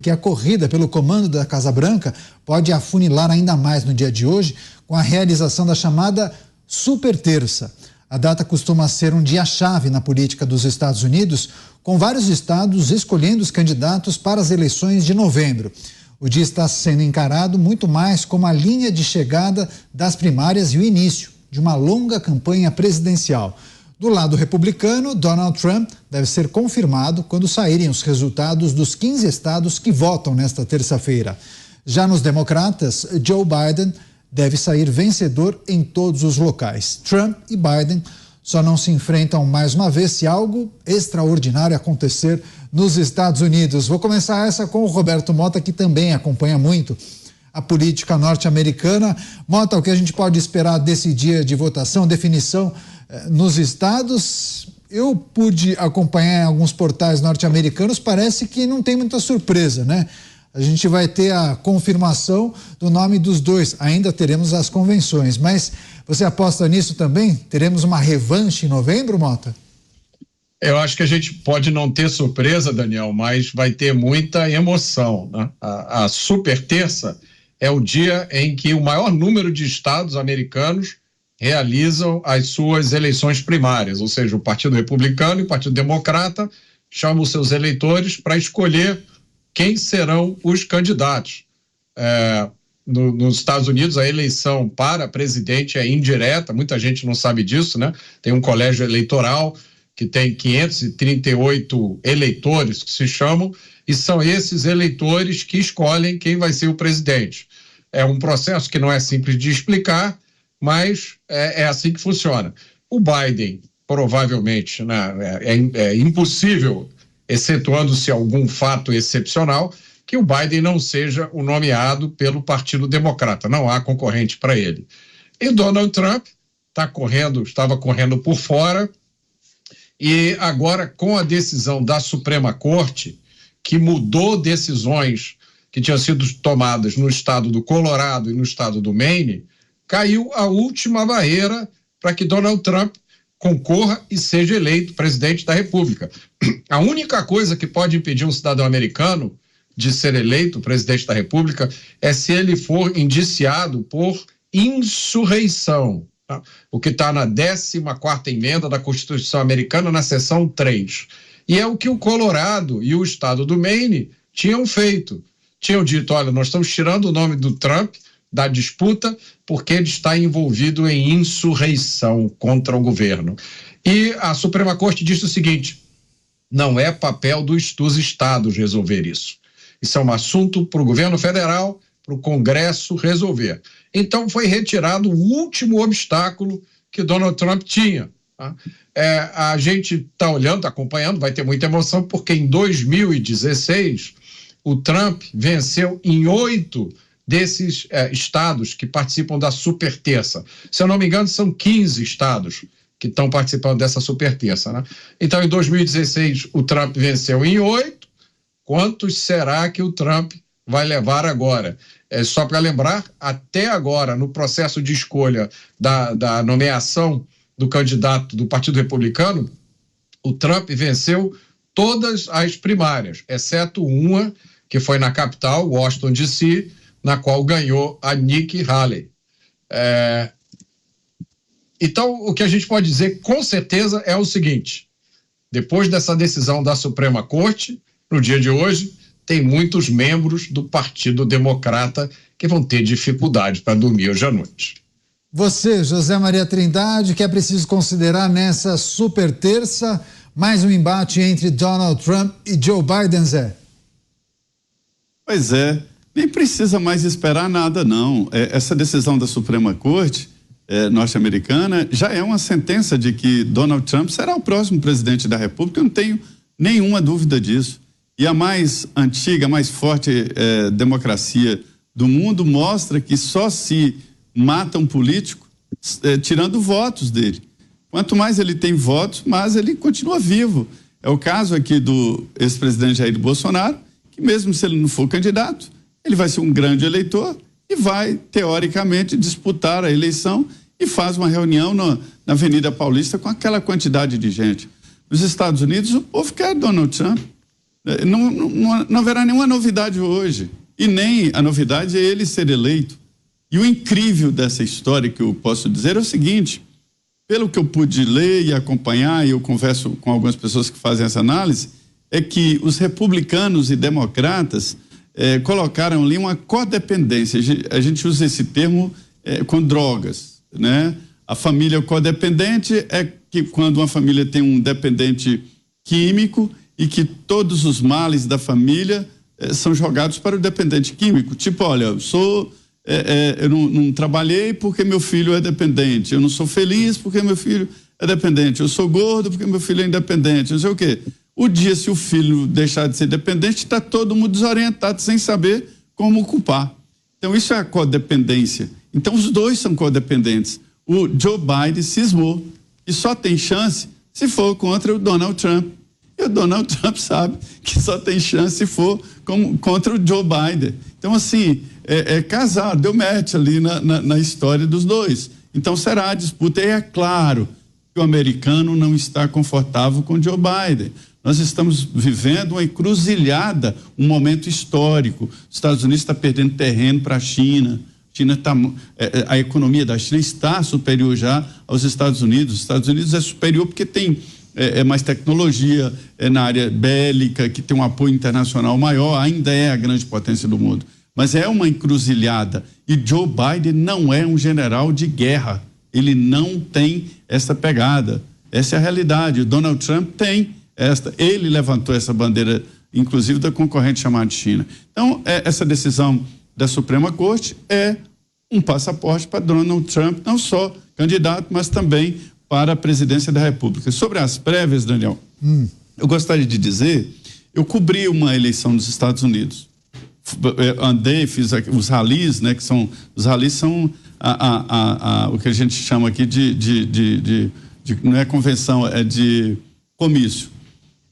que a corrida pelo comando da Casa Branca pode afunilar ainda mais no dia de hoje com a realização da chamada Super Terça. A data costuma ser um dia-chave na política dos Estados Unidos, com vários estados escolhendo os candidatos para as eleições de novembro. O dia está sendo encarado muito mais como a linha de chegada das primárias e o início de uma longa campanha presidencial. Do lado republicano, Donald Trump deve ser confirmado quando saírem os resultados dos 15 estados que votam nesta terça-feira. Já nos democratas, Joe Biden deve sair vencedor em todos os locais. Trump e Biden só não se enfrentam mais uma vez se algo extraordinário acontecer nos Estados Unidos. Vou começar essa com o Roberto Mota, que também acompanha muito a política norte-americana. Mota, o que a gente pode esperar desse dia de votação, definição nos estados? Eu pude acompanhar em alguns portais norte-americanos, parece que não tem muita surpresa, né? A gente vai ter a confirmação do nome dos dois, ainda teremos as convenções, mas você aposta nisso também? Teremos uma revanche em novembro, Mota? Eu acho que a gente pode não ter surpresa, Daniel, mas vai ter muita emoção, né? A super terça é o dia em que o maior número de estados americanos realizam as suas eleições primárias, ou seja, o Partido Republicano e o Partido Democrata chamam os seus eleitores para escolher quem serão os candidatos. Nos Estados Unidos, a eleição para presidente é indireta, muita gente não sabe disso, né? Tem um colégio eleitoral que tem 538 eleitores, que se chamam, e são esses eleitores que escolhem quem vai ser o presidente. É um processo que não é simples de explicar, mas é assim que funciona. O Biden, provavelmente, né, é impossível, excetuando-se algum fato excepcional, que o Biden não seja o nomeado pelo Partido Democrata. Não há concorrente para ele. E Donald Trump estava correndo por fora, e agora, com a decisão da Suprema Corte, que mudou decisões que tinham sido tomadas no estado do Colorado e no estado do Maine, caiu a última barreira para que Donald Trump concorra e seja eleito presidente da República. A única coisa que pode impedir um cidadão americano de ser eleito presidente da República é se ele for indiciado por insurreição, tá? O que está na 14ª emenda da Constituição Americana, na seção 3. E é o que o Colorado e o estado do Maine tinham feito. Tinham dito, olha, nós estamos tirando o nome do Trump da disputa porque ele está envolvido em insurreição contra o governo. E a Suprema Corte disse o seguinte: não é papel dos estados resolver isso. Isso é um assunto para o governo federal, para o Congresso resolver. Então foi retirado o último obstáculo que Donald Trump tinha. Tá? A gente está olhando, está acompanhando, vai ter muita emoção, porque em 2016 o Trump venceu em 8 desses estados que participam da super terça. Se eu não me engano, são 15 estados que estão participando dessa super terça, né? Então, em 2016, o Trump venceu em 8. Quantos será que o Trump vai levar agora? Só para lembrar, até agora, no processo de escolha da nomeação do candidato do Partido Republicano, o Trump venceu todas as primárias, exceto uma que foi na capital, Washington, D.C., na qual ganhou a Nikki Haley. Então, o que a gente pode dizer com certeza é o seguinte: depois dessa decisão da Suprema Corte, no dia de hoje, tem muitos membros do Partido Democrata que vão ter dificuldade para dormir hoje à noite. Você, José Maria Trindade, que é preciso considerar nessa super terça mais um embate entre Donald Trump e Joe Biden, Zé? Pois é. Nem precisa mais esperar nada, não. Essa decisão da Suprema Corte norte-americana já é uma sentença de que Donald Trump será o próximo presidente da República. Eu não tenho nenhuma dúvida disso. E a mais antiga, mais forte democracia do mundo mostra que só se mata um político tirando votos dele. Quanto mais ele tem votos, mais ele continua vivo. É o caso aqui do ex-presidente Jair Bolsonaro, que mesmo se ele não for candidato, ele vai ser um grande eleitor e vai, teoricamente, disputar a eleição e faz uma reunião na Avenida Paulista com aquela quantidade de gente. Nos Estados Unidos, o povo quer Donald Trump. Não haverá nenhuma novidade hoje. E nem a novidade é ele ser eleito. E o incrível dessa história que eu posso dizer é o seguinte: pelo que eu pude ler e acompanhar, e eu converso com algumas pessoas que fazem essa análise, é que os republicanos e democratas colocaram ali uma codependência. A gente usa esse termo com drogas, né? A família codependente é que quando uma família tem um dependente químico e que todos os males da família são jogados para o dependente químico. Tipo, olha, eu não trabalhei porque meu filho é dependente, eu não sou feliz porque meu filho é dependente, eu sou gordo porque meu filho é independente, não sei o quê. O dia, se o filho deixar de ser dependente, está todo mundo desorientado, sem saber como culpar. Então, isso é a codependência. Então, os dois são codependentes. O Joe Biden cismou e só tem chance se for contra o Donald Trump. E o Donald Trump sabe que só tem chance se for contra o Joe Biden. Então, assim, casar, deu match ali na história dos dois. Então, será a disputa. E é claro que o americano não está confortável com o Joe Biden. Nós estamos vivendo uma encruzilhada, um momento histórico. Os Estados Unidos está perdendo terreno para a China. A economia da China está superior já aos Estados Unidos. Os Estados Unidos é superior porque tem mais tecnologia na área bélica, que tem um apoio internacional maior, ainda é a grande potência do mundo. Mas é uma encruzilhada. E Joe Biden não é um general de guerra. Ele não tem essa pegada. Essa é a realidade. O Donald Trump tem esta. Ele levantou essa bandeira, inclusive, da concorrente chamada China. Então, essa decisão da Suprema Corte é um passaporte para Donald Trump, não só candidato, mas também para a presidência da República. Sobre as prévias, Daniel, eu gostaria de dizer, eu cobri uma eleição nos Estados Unidos. Andei, fiz os ralis, né, que são, os ralis são o que a gente chama aqui de não é convenção, é de comício.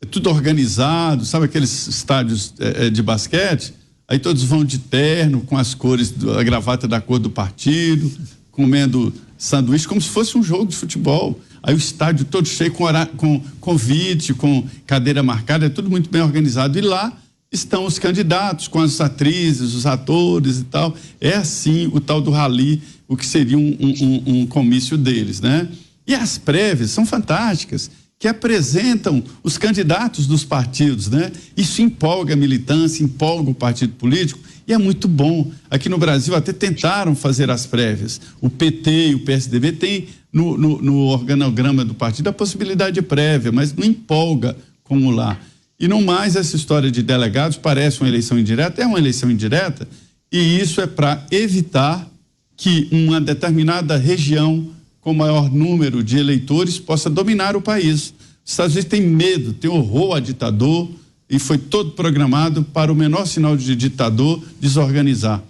É tudo organizado, sabe aqueles estádios de basquete? Aí todos vão de terno, com as cores, a gravata da cor do partido, comendo sanduíche, como se fosse um jogo de futebol. Aí o estádio todo cheio, com convite, com cadeira marcada, é tudo muito bem organizado. E lá estão os candidatos, com as atrizes, os atores e tal. É assim o tal do rally, o que seria um comício deles, né? E as prévias são fantásticas, que apresentam os candidatos dos partidos, né? Isso empolga a militância, empolga o partido político e é muito bom. Aqui no Brasil até tentaram fazer as prévias. O PT e o PSDB têm no organograma do partido a possibilidade de prévia, mas não empolga como lá. E não mais essa história de delegados, parece uma eleição indireta, é uma eleição indireta, e isso é para evitar que uma determinada região com maior número de eleitores possa dominar o país. Os Estados Unidos têm medo, tem horror a ditador e foi todo programado para o menor sinal de ditador desorganizar.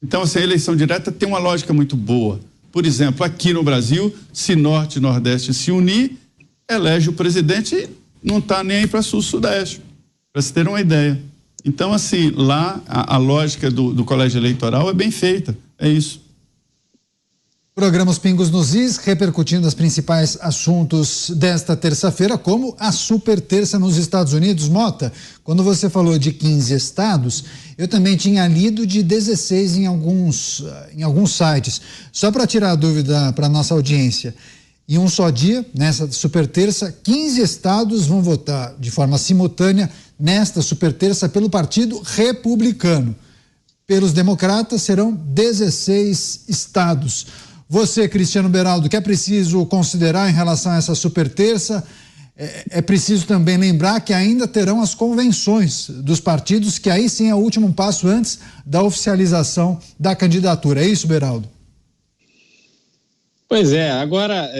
Então, essa eleição direta tem uma lógica muito boa. Por exemplo, aqui no Brasil, se Norte e Nordeste se unir, elege o presidente e não está nem aí para Sul-Sudeste, para se ter uma ideia. Então, assim, lá a lógica do colégio eleitoral é bem feita, é isso. Programa Os Pingos nos Is, repercutindo os principais assuntos desta terça-feira, como a super terça nos Estados Unidos. Mota, quando você falou de 15 estados, eu também tinha lido de 16 em alguns sites. Só para tirar a dúvida para a nossa audiência, em um só dia, nessa super terça, 15 estados vão votar de forma simultânea nesta super terça pelo Partido Republicano. Pelos democratas serão 16 estados. Você, Cristiano Beraldo, que é preciso considerar em relação a essa super terça? É preciso também lembrar que ainda terão as convenções dos partidos, que aí sim é o último passo antes da oficialização da candidatura. É isso, Beraldo? Pois é, agora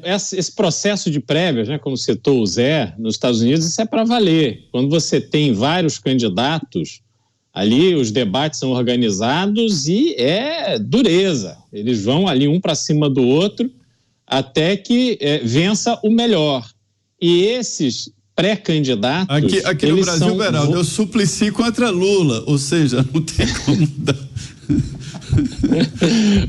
esse processo de prévias, né, como citou o Zé, nos Estados Unidos, isso é para valer. Quando você tem vários candidatos, ali os debates são organizados e é dureza. Eles vão ali um para cima do outro até que vença o melhor. E esses pré-candidatos... Aqui no Brasil, Beraldo, eu suplici contra Lula, ou seja, não tem como dar...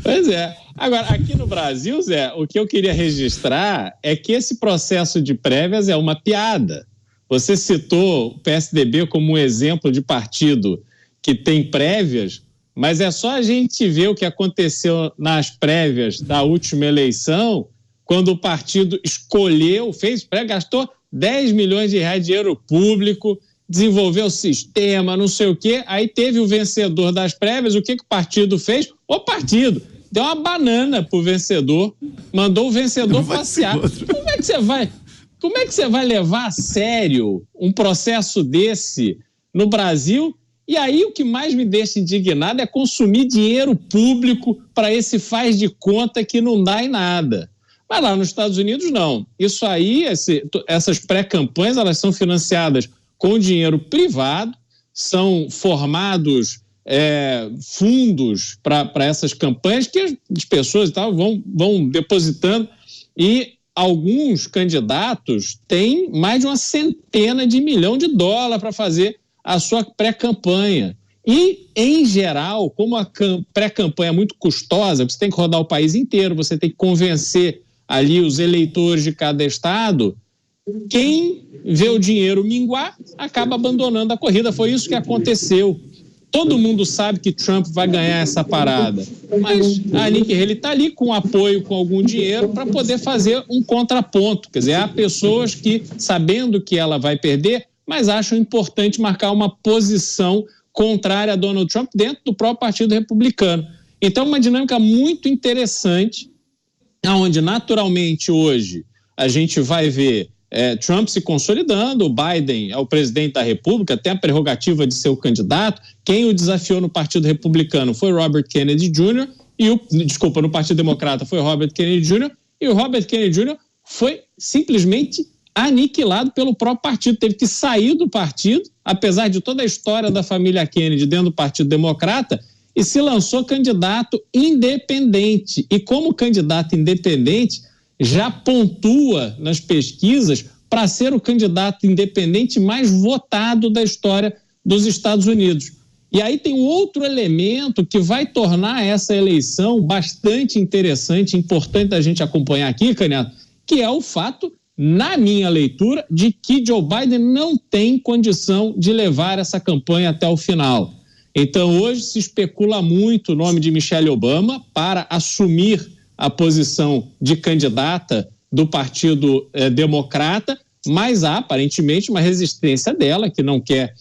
Pois é. Agora, aqui no Brasil, Zé, o que eu queria registrar é que esse processo de prévias é uma piada. Você citou o PSDB como um exemplo de partido que tem prévias, mas é só a gente ver o que aconteceu nas prévias da última eleição, quando o partido escolheu, gastou 10 milhões de reais de dinheiro público, desenvolveu o sistema, não sei o quê, aí teve o vencedor das prévias, o que o partido fez? O partido deu uma banana pro vencedor, mandou o vencedor passear. Como é que você vai levar a sério um processo desse no Brasil? E aí o que mais me deixa indignado é consumir dinheiro público para esse faz de conta que não dá em nada. Mas lá nos Estados Unidos não. Isso aí, essas pré-campanhas, elas são financiadas com dinheiro privado, são formados fundos para essas campanhas que as pessoas e tal vão depositando, e alguns candidatos têm mais de 100 milhões de dólares para fazer a sua pré-campanha. E, em geral, como a pré-campanha é muito custosa, você tem que rodar o país inteiro, você tem que convencer ali os eleitores de cada estado, quem vê o dinheiro minguar acaba abandonando a corrida. Foi isso que aconteceu. Todo mundo sabe que Trump vai ganhar essa parada, mas a Nikki Haley está ali com apoio, com algum dinheiro, para poder fazer um contraponto. Quer dizer, há pessoas que, sabendo que ela vai perder, mas acham importante marcar uma posição contrária a Donald Trump dentro do próprio Partido Republicano. Então, uma dinâmica muito interessante, onde naturalmente hoje a gente vai ver Trump se consolidando, o Biden é o presidente da República, tem a prerrogativa de ser o candidato. Quem o desafiou no Partido Republicano foi Robert Kennedy Jr. no Partido Democrata foi Robert Kennedy Jr. E o Robert Kennedy Jr. foi simplesmente aniquilado pelo próprio partido, teve que sair do partido, apesar de toda a história da família Kennedy dentro do Partido Democrata, e se lançou candidato independente. E como candidato independente, já pontua nas pesquisas para ser o candidato independente mais votado da história dos Estados Unidos. E aí tem um outro elemento que vai tornar essa eleição bastante interessante, importante da gente acompanhar aqui, Canhoto, que é o fato, na minha leitura, de que Joe Biden não tem condição de levar essa campanha até o final. Então, hoje se especula muito o nome de Michelle Obama para assumir a posição de candidata do Partido Democrata, mas há, aparentemente, uma resistência dela, que não quer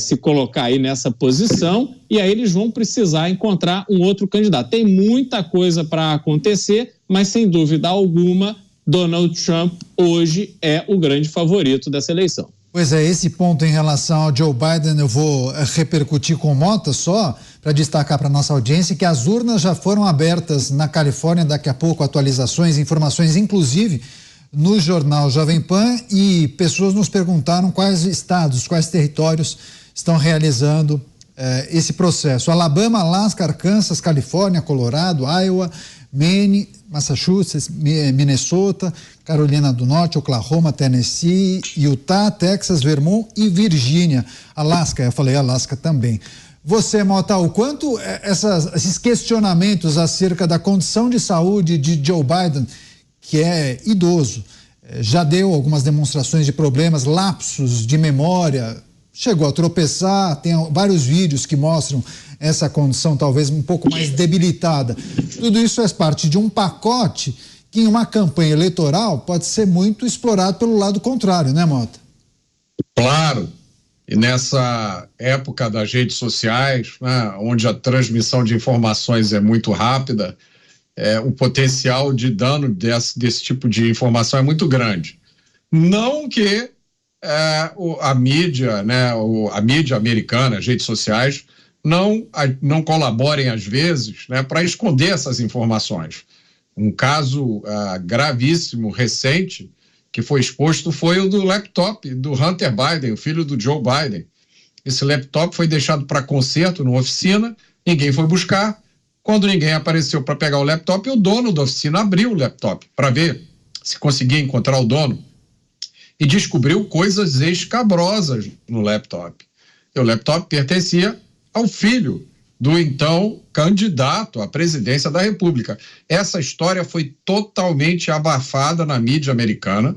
se colocar aí nessa posição, e aí eles vão precisar encontrar um outro candidato. Tem muita coisa para acontecer, mas, sem dúvida alguma, Donald Trump hoje é o grande favorito dessa eleição. Pois é, esse ponto em relação ao Joe Biden eu vou repercutir com Mota, só para destacar para a nossa audiência que as urnas já foram abertas na Califórnia, daqui a pouco atualizações, informações, inclusive no jornal Jovem Pan, e pessoas nos perguntaram quais estados, quais territórios estão realizando esse processo. Alabama, Alaska, Arkansas, Califórnia, Colorado, Iowa, Maine, Massachusetts, Minnesota, Carolina do Norte, Oklahoma, Tennessee, Utah, Texas, Vermont e Virgínia. Alaska, eu falei Alaska também. Você, Mota, o quanto esses questionamentos acerca da condição de saúde de Joe Biden, que é idoso, já deu algumas demonstrações de problemas, lapsos de memória, chegou a tropeçar, tem vários vídeos que mostram essa condição talvez um pouco mais debilitada. Tudo isso faz parte de um pacote que em uma campanha eleitoral pode ser muito explorado pelo lado contrário, né, Mota? Claro, e nessa época das redes sociais, né, onde a transmissão de informações é muito rápida, o potencial de dano desse tipo de informação é muito grande. Não que a mídia, né, a mídia americana, as redes sociais, não colaborem às vezes, né, para esconder essas informações. Um caso gravíssimo, recente, que foi exposto foi o do laptop do Hunter Biden, o filho do Joe Biden. Esse laptop foi deixado para conserto numa oficina, ninguém foi buscar. Quando ninguém apareceu para pegar o laptop, o dono da oficina abriu o laptop para ver se conseguia encontrar o dono e descobriu coisas escabrosas no laptop. E o laptop pertencia ao filho do então candidato à presidência da República. Essa história foi totalmente abafada na mídia americana,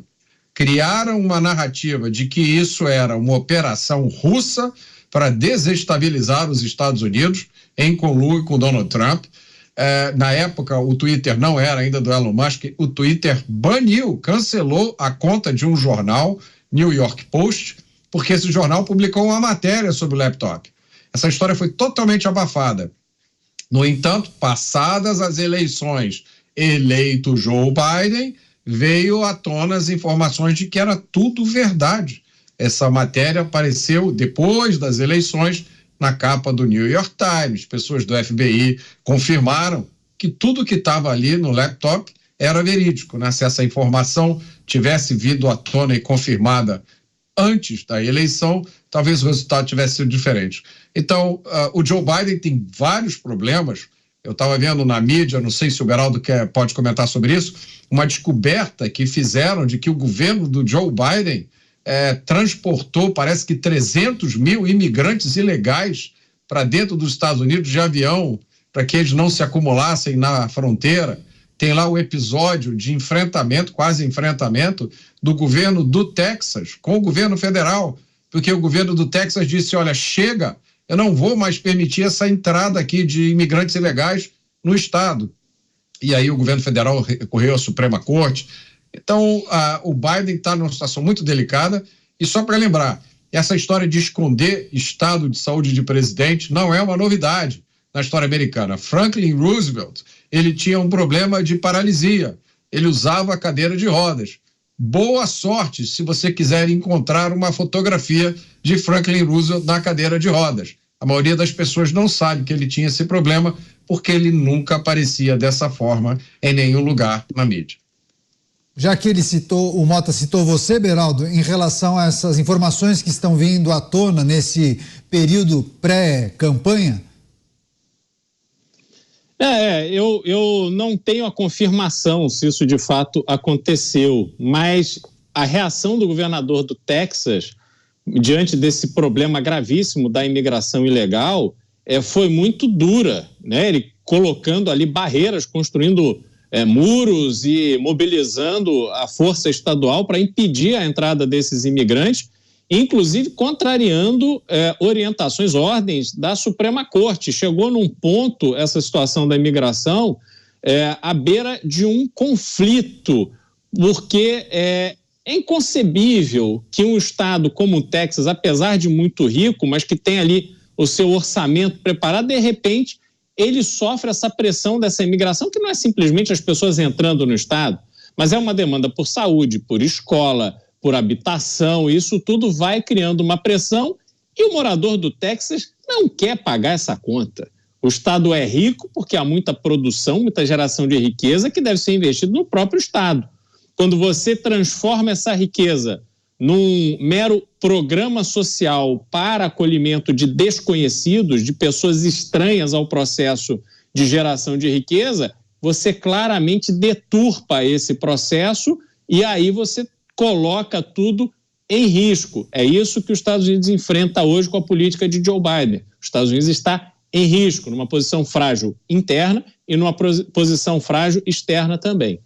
criaram uma narrativa de que isso era uma operação russa para desestabilizar os Estados Unidos, em conluio com Donald Trump. Na época, o Twitter não era ainda do Elon Musk, o Twitter cancelou a conta de um jornal, New York Post, porque esse jornal publicou uma matéria sobre o laptop. Essa história foi totalmente abafada. No entanto, passadas as eleições, eleito Joe Biden, veio à tona as informações de que era tudo verdade. Essa matéria apareceu depois das eleições na capa do New York Times. Pessoas do FBI confirmaram que tudo que estava ali no laptop era verídico, né? Se essa informação tivesse vindo à tona e confirmada antes da eleição, talvez o resultado tivesse sido diferente. Então, o Joe Biden tem vários problemas. Eu estava vendo na mídia, não sei se o Beraldo pode comentar sobre isso, uma descoberta que fizeram de que o governo do Joe Biden transportou, parece que 300 mil imigrantes ilegais para dentro dos Estados Unidos de avião, para que eles não se acumulassem na fronteira. Tem lá o episódio de enfrentamento, quase enfrentamento, do governo do Texas com o governo federal, porque o governo do Texas disse, olha, chega, eu não vou mais permitir essa entrada aqui de imigrantes ilegais no estado. E aí o governo federal recorreu à Suprema Corte. Então, o Biden está numa situação muito delicada. E só para lembrar, essa história de esconder estado de saúde de presidente não é uma novidade na história americana. Franklin Roosevelt, ele tinha um problema de paralisia. Ele usava a cadeira de rodas. Boa sorte se você quiser encontrar uma fotografia de Franklin Roosevelt na cadeira de rodas. A maioria das pessoas não sabe que ele tinha esse problema porque ele nunca aparecia dessa forma em nenhum lugar na mídia. Já que o Mota citou você, Beraldo, em relação a essas informações que estão vindo à tona nesse período pré-campanha? Eu não tenho a confirmação se isso de fato aconteceu, mas a reação do governador do Texas diante desse problema gravíssimo da imigração ilegal foi muito dura, né? Ele colocando ali barreiras, construindo muros e mobilizando a força estadual para impedir a entrada desses imigrantes, inclusive contrariando orientações, ordens da Suprema Corte. Chegou num ponto, essa situação da imigração, à beira de um conflito, porque é inconcebível que um estado como o Texas, apesar de muito rico, mas que tem ali o seu orçamento preparado, de repente ele sofre essa pressão dessa imigração, que não é simplesmente as pessoas entrando no estado, mas é uma demanda por saúde, por escola, por habitação. Isso tudo vai criando uma pressão e o morador do Texas não quer pagar essa conta. O estado é rico porque há muita produção, muita geração de riqueza que deve ser investido no próprio estado. Quando você transforma essa riqueza num mero programa social para acolhimento de desconhecidos, de pessoas estranhas ao processo de geração de riqueza, você claramente deturpa esse processo e aí você coloca tudo em risco. É isso que os Estados Unidos enfrenta hoje com a política de Joe Biden. Os Estados Unidos está em risco, numa posição frágil interna e numa posição frágil externa também.